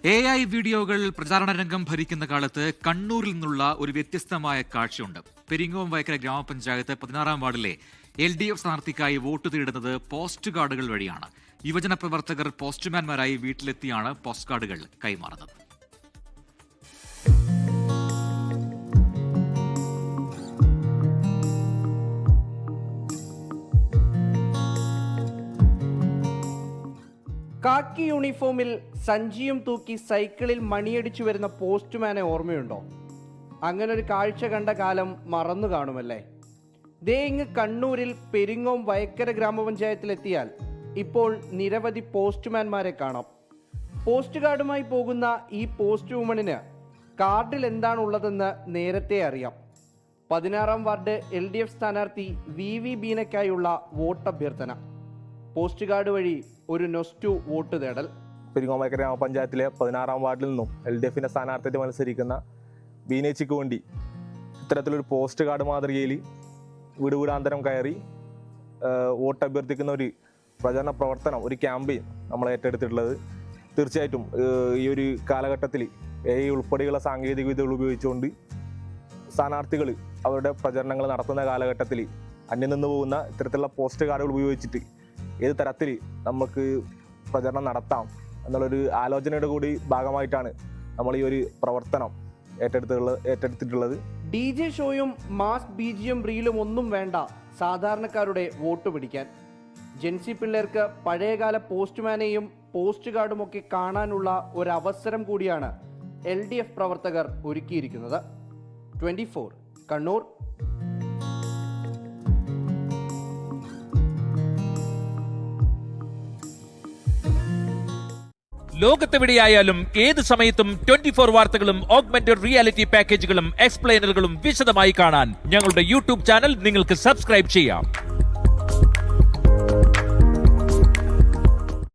AI വീഡിയോകൾ പ്രചാരണ രംഗം ഭരിക്കുന്ന കാലത്ത് കണ്ണൂരിൽ നിന്നുള്ള ഒരു വ്യത്യസ്തമായ കാഴ്ചയുണ്ട്. പെരിങ്ങോം വയക്കര ഗ്രാമപഞ്ചായത്ത് 16-ാം വാർഡിലെ LDF സ്ഥാനാർത്ഥിക്കായി വോട്ട് തേടുന്നത് പോസ്റ്റ് കാർഡുകൾ വഴിയാണ്. യുവജന പ്രവർത്തകർ പോസ്റ്റ്മാൻമാരായി വീട്ടിലെത്തിയാണ് പോസ്റ്റ് കാർഡുകൾ കൈമാറുന്നത്. കാക്കി യൂണിഫോമിൽ സഞ്ചിയും തൂക്കി സൈക്കിളിൽ മണിയടിച്ചു വരുന്ന പോസ്റ്റ്മാനെ ഓർമ്മയുണ്ടോ? അങ്ങനൊരു കാഴ്ച കണ്ട കാലം മറന്നു കാണുമല്ലേ? ദേ ഇങ്ങ് കണ്ണൂരിൽ പെരിങ്ങോം വയക്കര ഗ്രാമപഞ്ചായത്തിലെത്തിയാൽ ഇപ്പോൾ നിരവധി പോസ്റ്റ്മാൻമാരെ കാണാം. പോസ്റ്റ് കാർഡുമായി പോകുന്ന ഈ പോസ്റ്റ് വുമണിന് കാർഡിൽ എന്താണുള്ളതെന്ന് നേരത്തെ അറിയാം. 16-ാം വാർഡ് LDF സ്ഥാനാർത്ഥി VV ബീനയ്ക്കായുള്ള വോട്ടഭ്യർത്ഥന. പോസ്റ്റ് കാർഡ് വഴി ഒരു നൊസ്റ്റു വോട്ട് തേടൽ. പെരിങ്ങോം വയക്കര ഗ്രാമപഞ്ചായത്തിലെ 16-ാം വാർഡിൽ നിന്നും LDFന്റെ സ്ഥാനാർത്ഥിയായിട്ട് മത്സരിക്കുന്ന ബീനേച്ചിക്ക് വേണ്ടി ഇത്തരത്തിലൊരു പോസ്റ്റ് കാർഡ് മാതൃകയിൽ വീട് വീടാന്തരം കയറി വോട്ട് അഭ്യർത്ഥിക്കുന്ന ഒരു പ്രചരണ പ്രവർത്തനം, ഒരു ക്യാമ്പയിൻ നമ്മൾ ഏറ്റെടുത്തിട്ടുള്ളത്. തീർച്ചയായിട്ടും ഈ ഒരു കാലഘട്ടത്തിൽ AI ഉൾപ്പെടെയുള്ള സാങ്കേതിക വിദ്യകൾ ഉപയോഗിച്ചുകൊണ്ട് സ്ഥാനാർത്ഥികൾ അവരുടെ പ്രചരണങ്ങൾ നടത്തുന്ന കാലഘട്ടത്തിൽ അന്യം നിന്ന് പോകുന്ന ഇത്തരത്തിലുള്ള പോസ്റ്റ് കാർഡുകൾ ഉപയോഗിച്ചിട്ട് ഏത് തരത്തിൽ നമുക്ക് പ്രചരണം നടത്താം എന്നുള്ളൊരു ആലോചനയുടെ കൂടി ഭാഗമായിട്ടാണ് നമ്മൾ ഈ ഒരു പ്രവർത്തനം ഏറ്റെടുത്തിട്ടുള്ളത്. DJ ഷോയും മാസ് BGM റീലും ഒന്നും വേണ്ട സാധാരണക്കാരുടെ വോട്ട് പിടിക്കാൻ. ജെൻസി പിള്ളേർക്ക് പഴയകാല പോസ്റ്റ്മാനെയും പോസ്റ്റ് കാർഡുമൊക്കെ കാണാനുള്ള ഒരവസരം കൂടിയാണ് LDF പ്രവർത്തകർ ഒരുക്കിയിരിക്കുന്നത്. 24 കണ്ണൂർ. ലോകത്തെവിടെയായാലും ഏത് സമയത്തും 24 വാർത്തകളും ഓഗ്മെന്റഡ് റിയാലിറ്റി പാക്കേജുകളും എക്സ്പ്ലെയിനറുകളും വിശദമായി കാണാൻ ഞങ്ങളുടെ YouTube ചാനൽ നിങ്ങൾക്ക് സബ്സ്ക്രൈബ് ചെയ്യാം.